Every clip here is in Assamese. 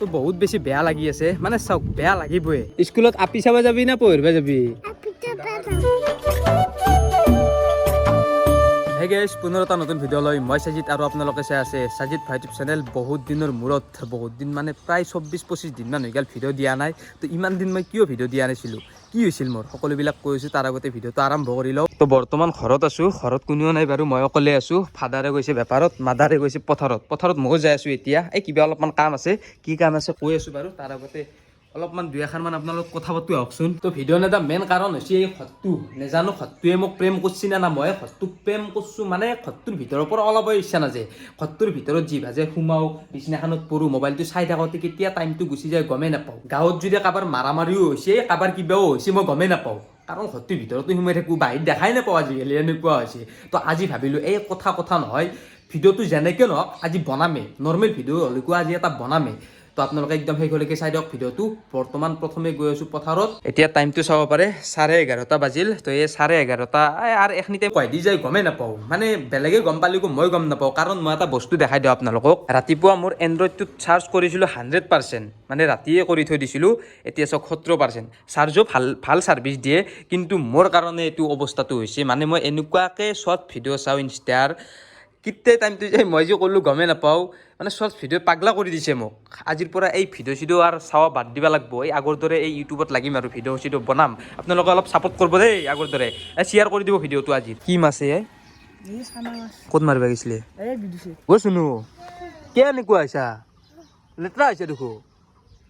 তো বহুত বেছি বেয়া লাগি আছে মানে চাওক বেয়া লাগিবই স্কুলত আপি চাব যাবি না পঢ়িব যাবি হে গাইস পুনৰ এটা নতুন ভিডিঅ' লৈ মই সাজিদ আৰু আপোনালোকে চাই আছে সাজিদ ইউটিউব চেনেল বহুত দিনৰ মূৰত বহুত দিন মানে প্ৰায় 24-25 দিন মান হৈ গ'ল ভিডিঅ' দিয়া নাই তো ইমান দিন মই কিয় ভিডিঅ' দিয়া নাছিলোঁ কি হৈছিল মোৰ সকলোবিলাক কৈছোঁ তাৰ আগতে ভিডিঅ'টো আৰম্ভ কৰি লওঁ তো বৰ্তমান ঘৰত আছোঁ ঘৰত কোনেও নাই বাৰু মই অকলে আছোঁ ফাদাৰে গৈছে বেপাৰত মাদাৰে গৈছে পথাৰত ময়ো যাই আছোঁ এতিয়া এই কিবা অলপমান কাম আছে কি কাম আছে কৈ আছোঁ বাৰু তাৰ আগতে অলপমান দুই এখাৰমান আপোনালোক কথা পাতো আহকচোন তো ভিডিঅ'ৰ এটা মেইন কাৰণ হৈছে এই ঘৰটো নেজানো ঘৰটোৱে মোক প্ৰেম কৰিছি না মই ঘৰটোক প্ৰেম কৰিছোঁ মানে ঘৰটোৰ ভিতৰৰ পৰা অলপ ইচ্ছা নাযায় ঘৰটোৰ ভিতৰত যি ভাজে সোমাওঁ বিছনাখনত পৰোঁ মোবাইলটো চাই থাকোঁতে কেতিয়া টাইমটো গুচি যায় গমেই নাপাওঁ গাঁৱত যদি কাৰোবাৰ মাৰামাৰিও হৈছে কাৰোবাৰ কিবাও হৈছে মই গমেই নাপাওঁ কাৰণ ঘৰটোৰ ভিতৰতো সোমাই থাকোঁ বাহিৰত দেখাই নাপাওঁ আজিকালি এনেকুৱা হৈছে তো আজি ভাবিলোঁ এই কথা নহয় ভিডিঅ'টো যেনেকৈ নহওক আজি বনামেই নৰ্মেল ভিডিঅ' হ'লেও আজি এটা বনামেই তো আপোনালোকে একদম শেষলৈকে চাই দিয়ক ভিডিঅ'টো বৰ্তমান প্ৰথমে গৈ আছোঁ পথাৰত এতিয়া টাইমটো চাব পাৰে 11:30 বাজিল তো এই 11:30 আৰু এইখিনিতে কয় দি যায় গমেই নাপাওঁ মানে বেলেগে গম পালেও মই গম নাপাওঁ কাৰণ মই এটা বস্তু দেখাই দিওঁ আপোনালোকক ৰাতিপুৱা মোৰ এণ্ড্ৰইডটোত চাৰ্জ কৰিছিলোঁ 100% মানে ৰাতিয়ে কৰি থৈ দিছিলোঁ এতিয়া চাওক 70% চাৰ্জো ভাল ছাৰ্ভিচ দিয়ে কিন্তু মোৰ কাৰণে এইটো অৱস্থাটো হৈছে মানে মই এনেকুৱাকৈ শ্বৰ্ট ভিডিঅ' চাওঁ ইনষ্টাৰ কেতিয়া টাইমটো যে মই যে ক'লোঁ গমেই নাপাওঁ মানে শ্বৰ্ট ভিডিঅ' পাগলা কৰি দিছে মোক আজিৰ পৰা এই ভিডিঅ' আৰু চাৱা বাদ দিব লাগিব এই আগৰ দৰে এই ইউটিউবত লাগিম আৰু ভিডিঅ' বনাম আপোনালোকে অলপ ছাপোৰ্ট কৰিব দেই আগৰ দৰে শ্বেয়াৰ কৰি দিব ভিডিঅ'টো আজি কি মাছ ক'ত মাৰিব গৈছিলে অ' শুনো কিয় এনেকুৱা হৈছা লেতেৰা হৈছে দেখো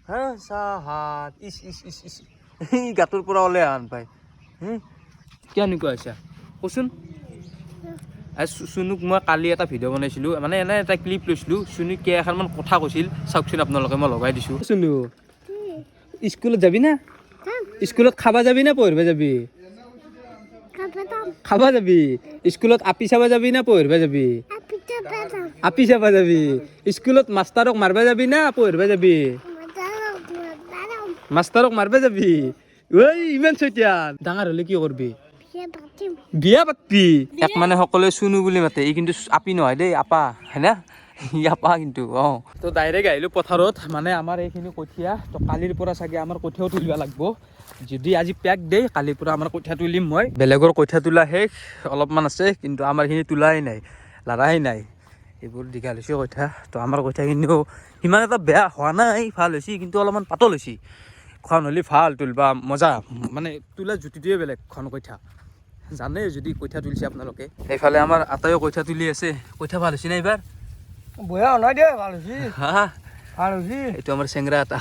হা চাহাত ইচ গাঁতৰ পৰা ওলাই আন পাই কিয় এনেকুৱা হৈছা কচোন চুনুক মই কালি এটা ভিডিঅ' বনাইছিলোঁ মানে এনে এটা ক্লিপ লৈছিলোঁ চুনুক কেইখনমান কথা কৈছিল চাওকচোন আপোনালোকে মই লগাই দিছোঁ চুনু স্কুলত যাবি না স্কুলত খাবা যাবি না পঢ়িব যাবি খাবা যাবি স্কুলত আপি চাবা যাবি না পঢ়িব যাবি আপি চাবা যাবি স্কুলত মাষ্টাৰক মাৰবা যাবি না পঢ়িব যাবি মাষ্টাৰক মাৰবা যাবি ঐ ইমান চৈতিয়ান ডাঙৰ হ'লে কি কৰবি বিয়া পাতবি এক মানে সকলোৱে চুনু বুলি মাতে ই কিন্তু আপি নহয় দেই আপা হয় না ই আপা কিন্তু তো ডাইৰেক্ট আহিলোঁ পথাৰত মানে আমাৰ এইখিনি কঠীয়া তো কালিৰ পৰা চাগে আমাৰ কঠীয়াও তুলিব লাগিব যদি আজি পেক দেই কালিৰ পৰা আমাৰ কঠীয়া তুলিম মই বেলেগৰ কঠীয়া তোলা শেষ অলপমান আছে কিন্তু আমাৰ খিনি তোলাই নাই লাৰাই নাই এইবোৰ দীঘল হৈছে কঠীয়া তো আমাৰ কঠীয়া কিন্তু সিমান এটা বেয়া হোৱা নাই ভাল হৈছে কিন্তু অলপমান পাতল হৈছে খন হ'লে ভাল তুলবা মজা মানে তোলা জুতিটোৱে বেলেগ খন কঠীয়া জানে যদি কঠীয়া তুলিছে আপোনালোকে এইফালে আমাৰ আটাইও কঠীয়া তুলি আছে কঠীয়া ভাল হৈছে না এইবাৰ বয়া নাই দে ভাল হৈছে হা ভাল হৈছে এইটো আমাৰ চেংৰা এটা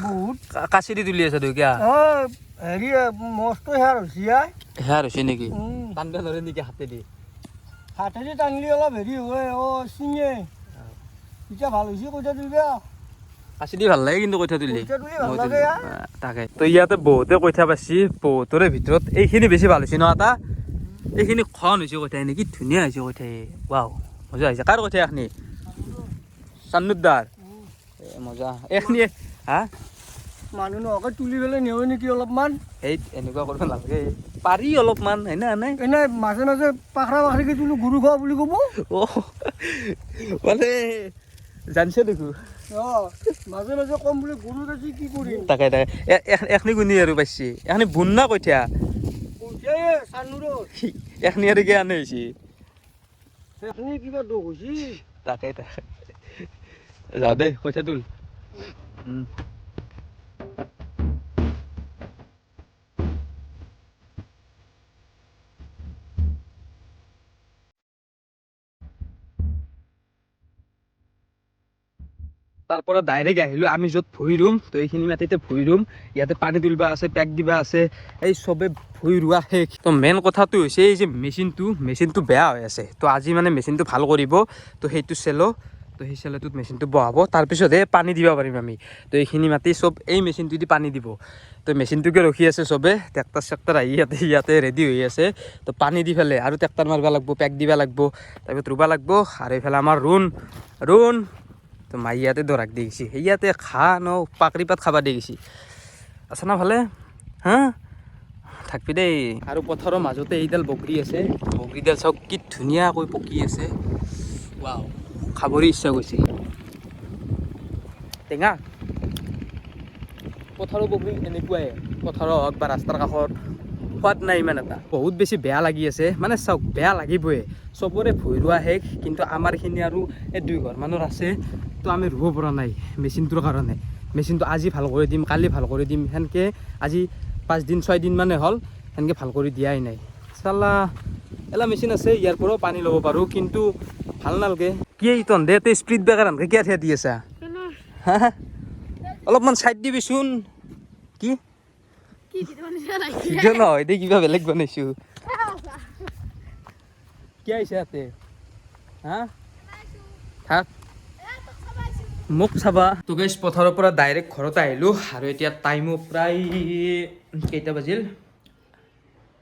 বহুত কাচি দি তুলি আছে দুইকা হেৰি মস্ত হেয়াৰ হৈছে হেয়াৰ হৈছে নেকি টানবা নৰে নেকি হাতে দি হাতেদি টানিলে অলপ হেৰি হয় চিঙে এতিয়া ভাল হৈছে কঠীয়া তুলিবা কাচি দি ভাল লাগে কিন্তু কঠীয়া তুলি ভাল লাগে তাকে তো ইয়াতে বহুতে কঠীয়া পাইছি বহুতৰে ভিতৰত এইখিনি বেছি ভাল হৈছে ন এটা এইখিনি খন হৈছে কঠীয়া নেকি ধুনীয়া হৈছে কঠীয়া ৱাও মজা হৈছে কাৰ কঠীয়া এখনি চান্নুদাৰ মজা এইখিনি হা মানুহ নহকে তুলি পেলাই নিওঁ নেকি অলপমান এই এনেকুৱা কৰিব নালাগে পাৰি অলপমান হয় না নাই এনে মাজে মাজে পাখৰা পাখৰিকে তুলো গুৰু খোৱা বুলি ক'ব মানে জানিছে দেখো মাজে মাজে কম বুলি গুৰু দেখি কি কৰিম তাকে এখনি গুণি আৰু পাইছি এখনি বুন না কঠীয়া এখনি আৰু কি আনে হৈছে এখনি কিবা দুখ হৈছে তাকে যা দে কঠীয়া তুল তাৰ পৰা ডাইৰেক্ট আহিলোঁ আমি য'ত ভুই ৰুম তো এইখিনি মাটিতে ভুই ৰুম ইয়াতে পানী তুলিবা আছে পেক দিবা আছে এই চবে ভুই ৰোৱা শেষ তো মেইন কথাটো হৈছে এই যে মেচিনটো বেয়া হৈ আছে তো আজি মানে মেচিনটো ভাল কৰিব তো সেইটো চেলো তো সেই চেলোটোত মেচিনটো বহাব তাৰপিছতহে পানী দিব পাৰিম আমি তো এইখিনি মাটি চব এই মেচিনটো দি পানী দিব তো মেচিনটোকে ৰখি আছে চবে ট্ৰেক্টৰ চেক্টৰ আহি ইয়াতে ৰেডি হৈ আছে তো পানী দি পেলাই আৰু ট্ৰেক্টৰ মাৰিব লাগিব পেক দিব লাগিব তাৰপিছত ৰুব লাগিব আৰু এইফালে আমাৰ ৰুণ তো মাই ইয়াতে দৰাক দি গৈছি ইয়াতে খা ন পাকৰি পাত খাবা দি গৈছি আছে না ভালে হা থাকবি দেই আৰু পথাৰৰ মাজতে এইডাল বগৰী আছে বগৰীডাল চাওক কি ধুনীয়াকৈ পকি আছে ৱাও খাবৰে ইচ্ছা গৈছে টেঙা পথাৰৰ বগৰী এনেকুৱাই পথাৰৰ হওক বা ৰাস্তাৰ কাষত সোৱাদ নাই ইমান এটা বহুত বেছি বেয়া লাগি আছে মানে চাওক বেয়া লাগিবই চবৰে ভুই ৰোৱা শেষ কিন্তু আমাৰখিনি আৰু এই 2 ঘৰ মানৰ আছে তো আমি ৰুব পৰা নাই মেচিনটোৰ কাৰণে মেচিনটো আজি ভাল কৰি দিম কালি ভাল কৰি দিম সেনেকৈ আজি 5 দিন 6 দিন মানে হ'ল সেনেকৈ ভাল কৰি দিয়াই নাই চালা এলা মেচিন আছে ইয়াৰ পৰাও পানী ল'ব পাৰোঁ কিন্তু ভাল নালাগে কি তহঁতে তই স্পীড ব্ৰেকাৰ আনকে কিয় থিয়া দি আছা হা অলপমান চাইড দিবিচোন কি ভিডিঅ' নহয় দে কিবা বেলেগ বনাইছোঁ কি আহিছে ইয়াতে হা থাক মোক চাবা তো গাইছ পথাৰৰ পৰা ডাইৰেক্ট ঘৰত আহিলোঁ আৰু এতিয়া টাইমো প্ৰায় কেইটা বাজিল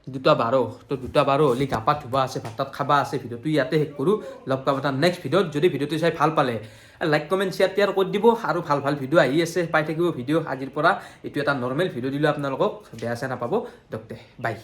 2:12 তো 2:12 হ'লে গা পা ধুবা আছে ভাত তাত খাবা আছে ভিডিঅ'টো ইয়াতে শেষ কৰোঁ লগ পাম এটা নেক্সট ভিডিঅ'ত যদি ভিডিঅ'টো চাই ভাল পালে লাইক কমেণ্ট শ্বেয়াৰ টিয়াৰ কৰি দিব আৰু ভাল ভাল ভিডিঅ' আহি আছে পাই থাকিব ভিডিঅ' আজিৰ পৰা এইটো এটা নৰ্মেল ভিডিঅ' দিলোঁ আপোনালোকক বেয়া চেয়া নাপাব দকতে বাই